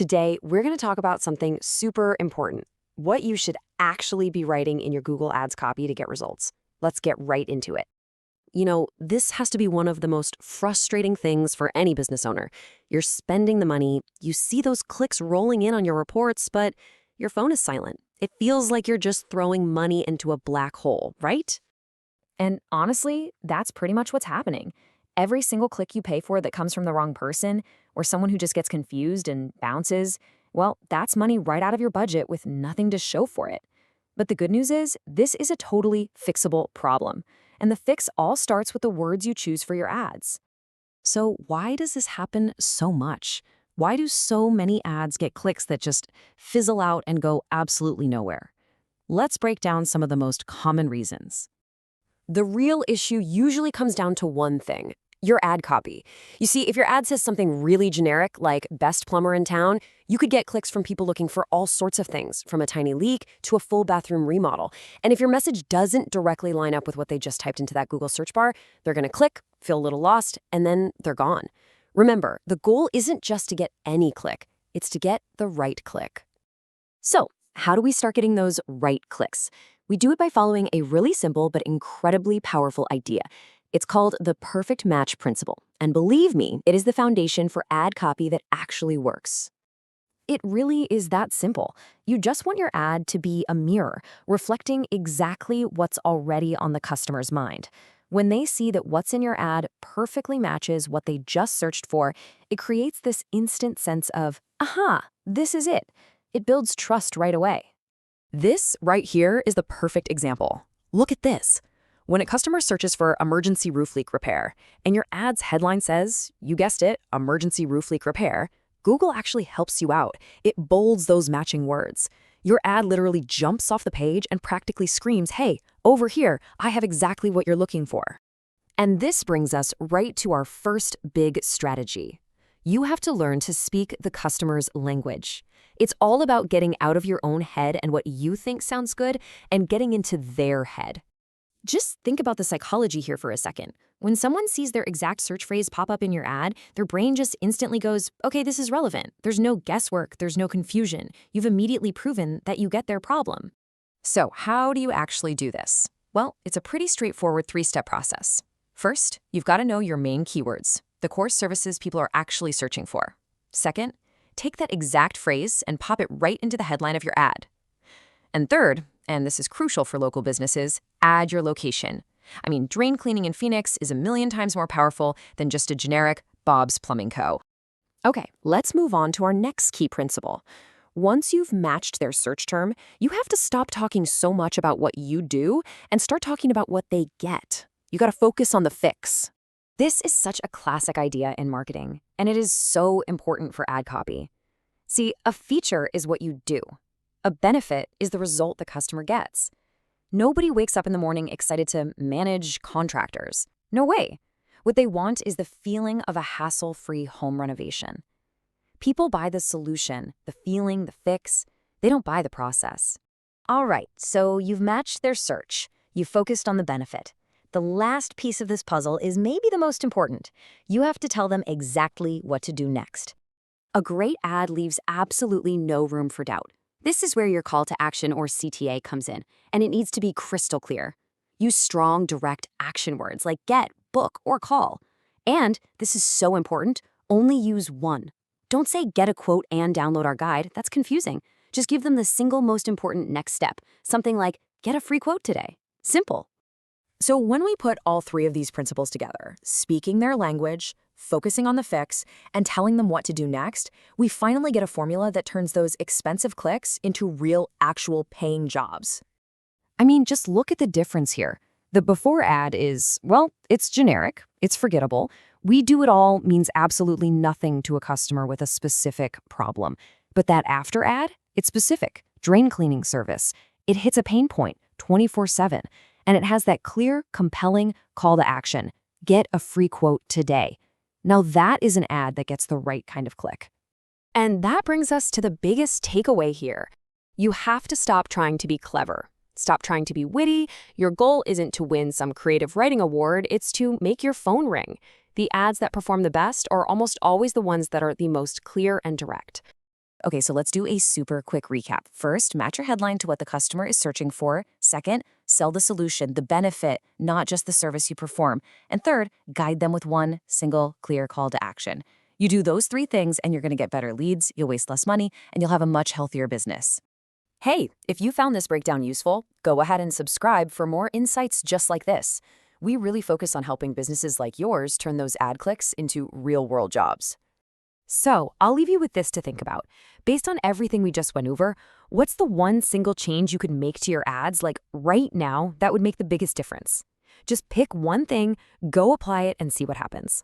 Today, we're going to talk about something super important, what you should actually be writing in your Google Ads copy to get results. Let's get right into it. This has to be one of the most frustrating things for any business owner. You're spending the money, you see those clicks rolling in on your reports, but your phone is silent. It feels like you're just throwing money into a black hole, right? And honestly, that's pretty much what's happening. Every single click you pay for that comes from the wrong person or someone who just gets confused and bounces, well, that's money right out of your budget with nothing to show for it. But the good news is, this is a totally fixable problem. And the fix all starts with the words you choose for your ads. So why does this happen so much? Why do so many ads get clicks that just fizzle out and go absolutely nowhere? Let's break down some of the most common reasons. The real issue usually comes down to one thing: your ad copy. You see, if your ad says something really generic, like best plumber in town, you could get clicks from people looking for all sorts of things, from a tiny leak to a full bathroom remodel. And if your message doesn't directly line up with what they just typed into that Google search bar, they're going to click, feel a little lost, and then they're gone. Remember, the goal isn't just to get any click, it's to get the right click. So, how do we start getting those right clicks? We do it by following a really simple but incredibly powerful idea. It's called the perfect match principle. And believe me, it is the foundation for ad copy that actually works. It really is that simple. You just want your ad to be a mirror, reflecting exactly what's already on the customer's mind. When they see that what's in your ad perfectly matches what they just searched for, it creates this instant sense of, aha, this is it. It builds trust right away. This right here is the perfect example. Look at this. When a customer searches for emergency roof leak repair, and your ad's headline says, you guessed it, emergency roof leak repair, Google actually helps you out. It bolds those matching words. Your ad literally jumps off the page and practically screams, hey, over here, I have exactly what you're looking for. And this brings us right to our first big strategy. You have to learn to speak the customer's language. It's all about getting out of your own head and what you think sounds good and getting into their head. Just think about the psychology here for a second. When someone sees their exact search phrase pop up in your ad, their brain just instantly goes, okay, this is relevant. There's no guesswork, there's no confusion. You've immediately proven that you get their problem. So how do you actually do this? Well, it's a pretty straightforward three-step process. First, you've got to know your main keywords, the core services people are actually searching for. Second, take that exact phrase and pop it right into the headline of your ad. And third, and this is crucial for local businesses, add your location. Drain cleaning in Phoenix is 1,000,000 times more powerful than just a generic Bob's Plumbing Co. Okay, let's move on to our next key principle. Once you've matched their search term, you have to stop talking so much about what you do and start talking about what they get. You got to focus on the fix. This is such a classic idea in marketing, and it is so important for ad copy. See, a feature is what you do. A benefit is the result the customer gets. Nobody wakes up in the morning excited to manage contractors. No way. What they want is the feeling of a hassle-free home renovation. People buy the solution, the feeling, the fix. They don't buy the process. All right, so you've matched their search. You've focused on the benefit. The last piece of this puzzle is maybe the most important. You have to tell them exactly what to do next. A great ad leaves absolutely no room for doubt. This is where your call to action, or CTA, comes in, and it needs to be crystal clear. Use strong, direct action words like get, book, or call. And, this is so important, only use one. Don't say get a quote and download our guide. That's confusing. Just give them the single most important next step, something like get a free quote today. Simple. So when we put all three of these principles together, speaking their language, focusing on the fix, and telling them what to do next, we finally get a formula that turns those expensive clicks into real, actual paying jobs. Just look at the difference here. The before ad is, well, it's generic, it's forgettable. We do it all means absolutely nothing to a customer with a specific problem. But that after ad, it's specific, drain cleaning service. It hits a pain point 24/7. And it has that clear, compelling call to action. Get a free quote today. Now that is an ad that gets the right kind of click. And that brings us to the biggest takeaway here. You have to stop trying to be clever. Stop trying to be witty. Your goal isn't to win some creative writing award, it's to make your phone ring. The ads that perform the best are almost always the ones that are the most clear and direct. Okay, so let's do a super quick recap. First, match your headline to what the customer is searching for. Second, sell the solution, the benefit, not just the service you perform. And third, guide them with one single clear call to action. You do those three things and you're going to get better leads, you'll waste less money, and you'll have a much healthier business. Hey, if you found this breakdown useful, go ahead and subscribe for more insights just like this. We really focus on helping businesses like yours turn those ad clicks into real-world jobs. So, I'll leave you with this to think about. Based on everything we just went over, what's the one single change you could make to your ads, like right now, that would make the biggest difference? Just pick one thing, go apply it, and see what happens.